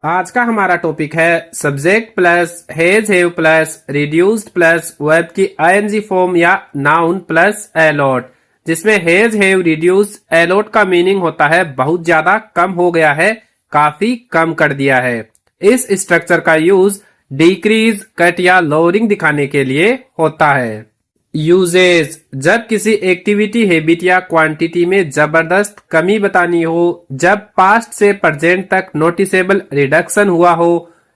आज का हमारा टॉपिक है subject plus has have plus reduced plus verb की आईएनजी फॉर्म या नाउन प्लस अलॉट, जिसमें हैज हैव रिड्यूस अलॉट का मीनिंग होता है बहुत ज्यादा कम हो गया है, काफी कम कर दिया है। इस स्ट्रक्चर का यूज डिक्रीज, कट या लोअरिंग दिखाने के लिए होता है। यूजेज, जब किसी एक्टिविटी, हैबिट या क्वांटिटी में जबरदस्त कमी बतानी हो, जब पास्ट से प्रेजेंट तक नोटिसेबल रिडक्शन हुआ हो।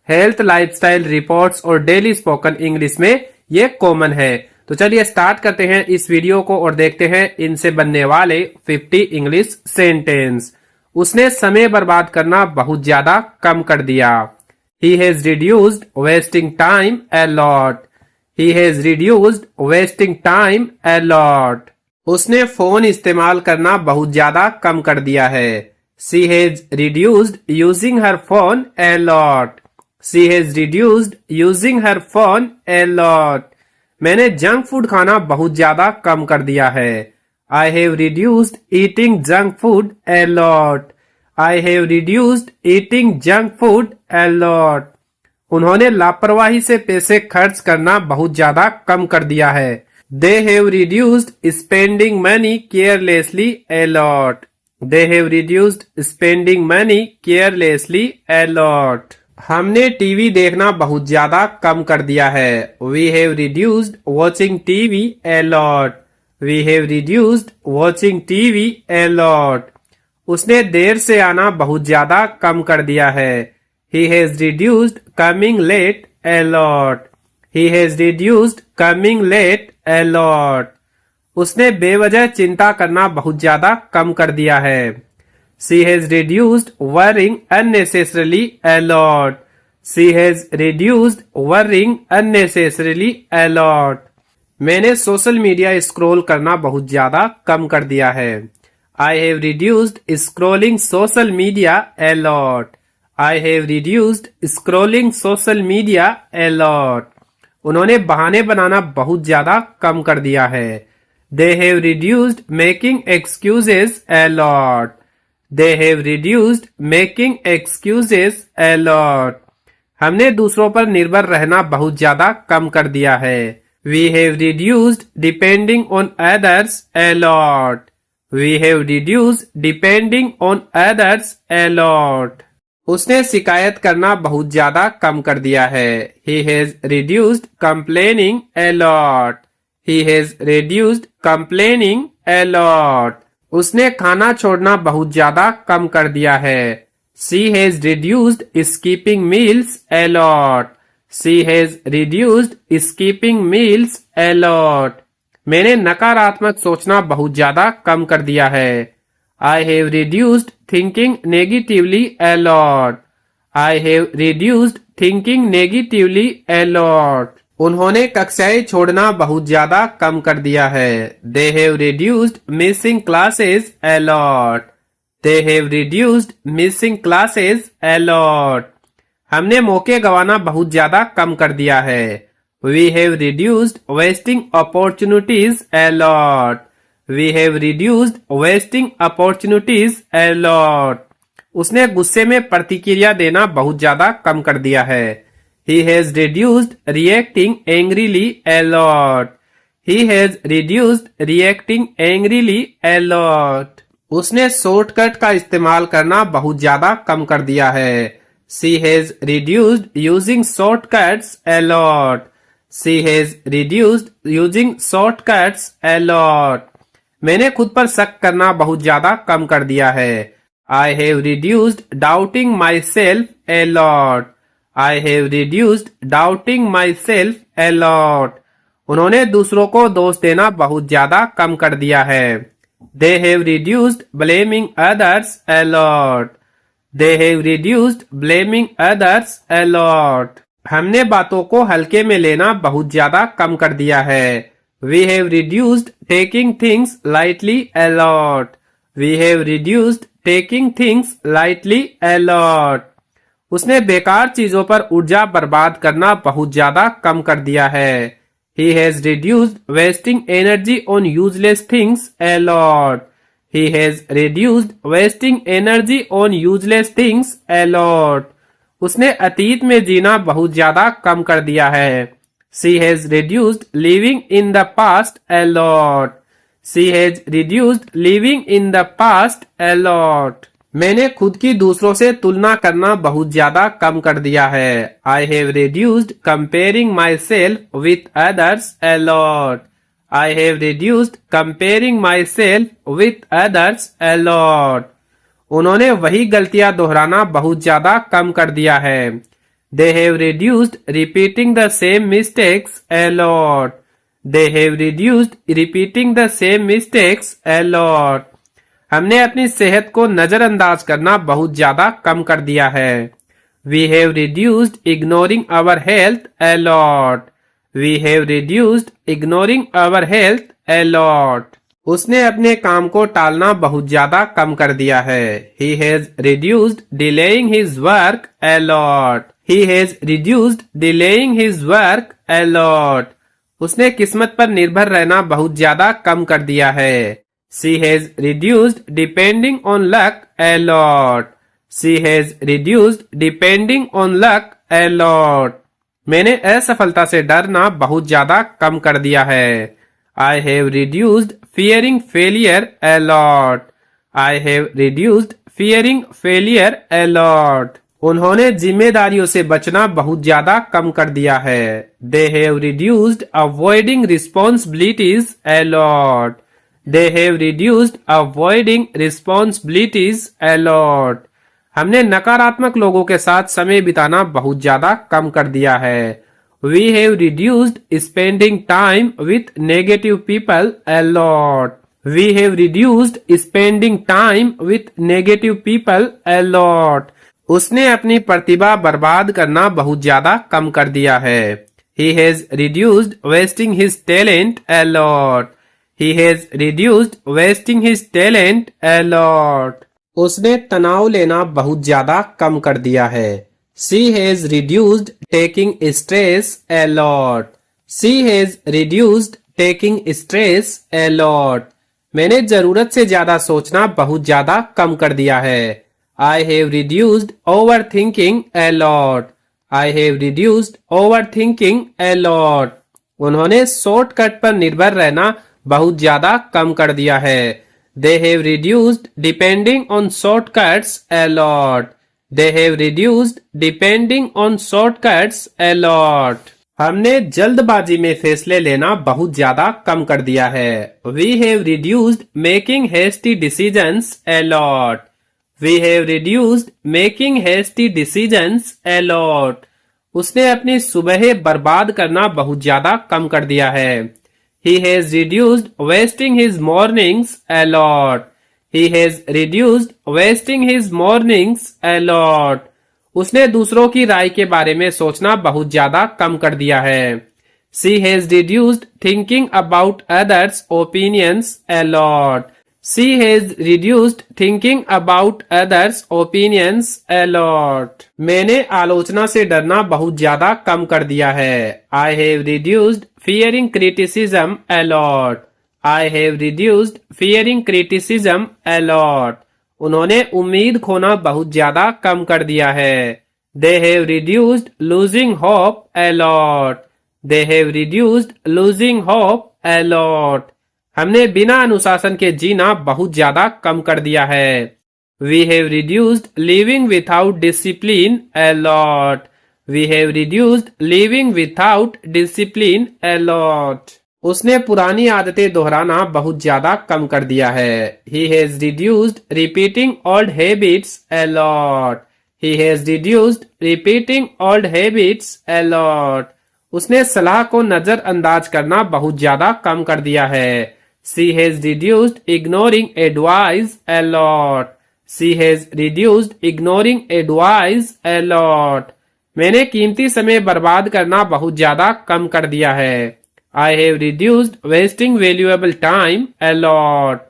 हेल्थ, लाइफस्टाइल, रिपोर्ट्स और डेली स्पोकन इंग्लिश में ये कॉमन है। तो चलिए स्टार्ट करते हैं इस वीडियो को और देखते हैं इनसे बनने वाले 50 इंग्लिश सेंटेंस। उसने समय बर्बाद करना बहुत ज्यादा कम कर दिया। He has reduced wasting time a lot. He has reduced wasting time a lot. उसने फोन इस्तेमाल करना बहुत ज्यादा कम कर दिया है। She has reduced using her phone a lot. She has reduced using her phone a lot. मैंने junk food खाना बहुत ज्यादा कम कर दिया है। I have reduced eating junk food a lot. I have reduced eating junk food a lot. उन्होंने लापरवाही से पैसे खर्च करना बहुत ज्यादा कम कर दिया है। They have reduced spending money carelessly a lot. They have reduced spending money carelessly a lot. हमने टीवी देखना बहुत ज्यादा कम कर दिया है। We have reduced watching TV a lot. We have reduced watching TV a lot. उसने देर से आना बहुत ज्यादा कम कर दिया है। He has reduced coming late a lot. He has reduced coming late a lot. उसने बेवजह चिंता करना बहुत ज्यादा कम कर दिया है। She has reduced worrying unnecessarily a lot. She has reduced worrying unnecessarily a lot. मैंने सोशल मीडिया स्क्रॉल करना बहुत ज्यादा कम कर दिया है। I have reduced scrolling social media a lot. I have reduced scrolling social media a lot. उन्होंने बहाने बनाना बहुत ज्यादा कम कर दिया है। They have reduced making excuses a lot. They have reduced making excuses a lot. हमने दूसरों पर निर्भर रहना बहुत ज्यादा कम कर दिया है। We have reduced depending on others a lot. We have reduced depending on others a lot. उसने शिकायत करना बहुत ज्यादा कम कर दिया है। He has reduced complaining a lot. He has reduced complaining a lot. उसने खाना छोड़ना बहुत ज्यादा कम कर दिया है। She has reduced skipping meals a lot. She has reduced skipping meals a lot. मैंने नकारात्मक सोचना बहुत ज्यादा कम कर दिया है। I have reduced thinking negatively a lot. I have reduced thinking negatively a lot. उन्होंने कक्षाएं छोड़ना बहुत ज्यादा कम कर दिया है। They have reduced missing classes a lot. They have reduced missing classes a lot. हमने मौके गंवाना बहुत ज्यादा कम कर दिया है। We have reduced wasting opportunities a lot. We have reduced wasting opportunities a lot. उसने गुस्से में प्रतिक्रिया देना बहुत ज्यादा कम कर दिया है। He has reduced reacting angrily a lot. He has reduced reacting angrily a lot. उसने शॉर्टकट का इस्तेमाल करना बहुत ज्यादा कम कर दिया है। She has reduced using shortcuts a lot. She has reduced using shortcuts a lot. मैंने खुद पर शक करना बहुत ज्यादा कम कर दिया है। I have reduced doubting myself a lot. I have reduced doubting myself a lot. उन्होंने दूसरों को दोष देना बहुत ज्यादा कम कर दिया है। They have reduced blaming others a lot. They have reduced blaming others a lot. हमने बातों को हल्के में लेना बहुत ज्यादा कम कर दिया है। We have reduced taking things lightly a lot. We have reduced taking things lightly a lot. उसने बेकार चीजों पर ऊर्जा बर्बाद करना बहुत ज्यादा कम कर दिया है। He has reduced wasting energy on useless things a lot. He has reduced wasting energy on useless things a lot. उसने अतीत में जीना बहुत ज्यादा कम कर दिया है। She has reduced living in the past a lot. She has reduced living in the past a lot. मैंने खुद की दूसरों से तुलना करना बहुत ज्यादा कम कर दिया है। I have reduced comparing myself with others a lot. I have reduced comparing myself with others a lot. उन्होंने वही गलतियां दोहराना बहुत ज्यादा कम कर दिया है। They have reduced repeating the same mistakes a lot. They have reduced repeating the same mistakes a lot. हमने अपनी सेहत को नजरअंदाज करना बहुत ज्यादा कम कर दिया है। We have reduced ignoring our health a lot. We have reduced ignoring our health a lot. उसने अपने काम को टालना बहुत ज्यादा कम कर दिया है। He has reduced delaying his work a lot. He has reduced delaying his work a lot. उसने किस्मत पर निर्भर रहना बहुत ज्यादा कम कर दिया है। She has reduced depending on luck a lot. She has reduced depending on luck a lot. मैंने असफलता से डरना बहुत ज्यादा कम कर दिया है। I have reduced fearing failure a lot. I have reduced fearing failure a lot. उन्होंने जिम्मेदारियों से बचना बहुत ज्यादा कम कर दिया है। They have reduced avoiding responsibilities a lot. They have reduced avoiding responsibilities a lot. हमने नकारात्मक लोगों के साथ समय बिताना बहुत ज्यादा कम कर दिया है। We have reduced spending time with negative people a lot. We have reduced spending time with negative people a lot. उसने अपनी प्रतिभा बर्बाद करना बहुत ज्यादा कम कर दिया है। He has reduced wasting his talent a lot. He has reduced wasting his talent a lot. उसने तनाव लेना बहुत ज्यादा कम कर दिया है। She has reduced taking stress a lot. She has reduced taking stress a lot. मैंने जरूरत से ज्यादा सोचना बहुत ज्यादा कम कर दिया है। I have reduced overthinking a lot. I have reduced overthinking a lot. उन्होंने शॉर्टकट पर निर्भर रहना बहुत ज्यादा कम कर दिया है। They have reduced depending on shortcuts a lot. They have reduced depending on shortcuts a lot. हमने जल्दबाजी में फैसले लेना बहुत ज्यादा कम कर दिया है। We have reduced making hasty decisions a lot. We have reduced making hasty decisions a lot. उसने अपनी सुबह बर्बाद करना बहुत ज्यादा कम कर दिया है। He has reduced wasting his mornings a lot. He has reduced wasting his mornings a lot. उसने दूसरों की राय के बारे में सोचना बहुत ज्यादा कम कर दिया है। She has reduced thinking about others' opinions a lot. She has reduced thinking about others' opinions a lot. मैंने आलोचना से डरना बहुत ज्यादा कम कर दिया है। I have reduced fearing criticism a lot. I have reduced fearing criticism a lot. उन्होंने उम्मीद खोना बहुत ज्यादा कम कर दिया है। They have reduced losing hope a lot. They have reduced losing hope a lot. हमने बिना अनुशासन के जीना बहुत ज्यादा कम कर दिया है। We have reduced living without discipline a lot. We have reduced living without discipline a lot. उसने पुरानी आदतें दोहराना बहुत ज्यादा कम कर दिया है। He has reduced repeating old habits a lot. He has reduced repeating old habits a lot. उसने सलाह को नजरअंदाज करना बहुत ज्यादा कम कर दिया है। She has reduced ignoring advice a lot. She has reduced ignoring advice a lot. मैंने कीमती समय बर्बाद करना बहुत ज्यादा कम कर दिया है। I have reduced wasting valuable time a lot.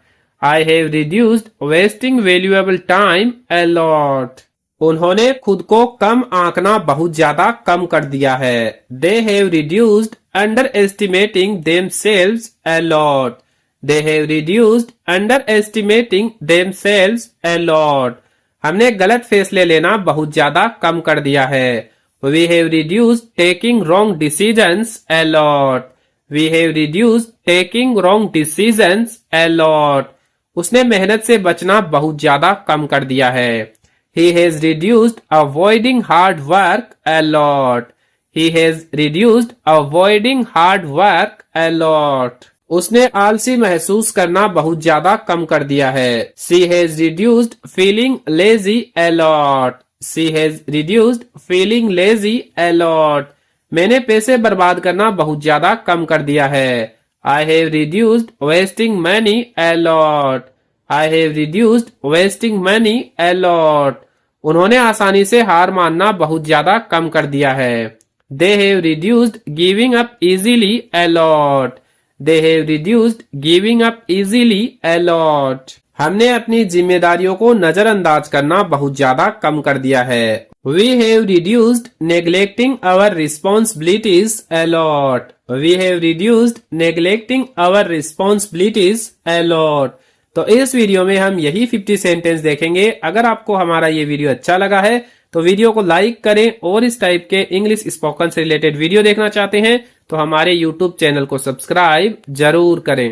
I have reduced wasting valuable time a lot. उन्होंने खुद को कम आंकना बहुत ज्यादा कम कर दिया है। They have reduced underestimating themselves a lot. They have reduced underestimating themselves a lot. हमने गलत फैसले लेना बहुत ज्यादा कम कर दिया है। We have reduced taking wrong decisions a lot. We have reduced taking wrong decisions a lot. उसने मेहनत से बचना बहुत ज्यादा कम कर दिया है। He has reduced avoiding hard work a lot. He has reduced avoiding hard work a lot. उसने आलसी महसूस करना बहुत ज्यादा कम कर दिया है। She has reduced feeling lazy a lot. She has reduced feeling lazy a lot. मैंने पैसे बर्बाद करना बहुत ज्यादा कम कर दिया है। I have reduced wasting money a lot. I have reduced wasting money a lot. उन्होंने आसानी से हार मानना बहुत ज्यादा कम कर दिया है। They have reduced giving up easily a lot. They have reduced giving up easily a lot. हमने अपनी जिम्मेदारियों को नजरअंदाज करना बहुत ज्यादा कम कर दिया है। We have reduced neglecting our responsibilities a lot. We have reduced neglecting our responsibilities a lot. तो इस वीडियो में हम यही 50 सेंटेंस देखेंगे। अगर आपको हमारा ये वीडियो अच्छा लगा है तो वीडियो को लाइक करें और इस टाइप के इंग्लिश स्पोकन से रिलेटेड वीडियो देखना चाहते हैं तो हमारे YouTube चैनल को सब्सक्राइब जरूर करें।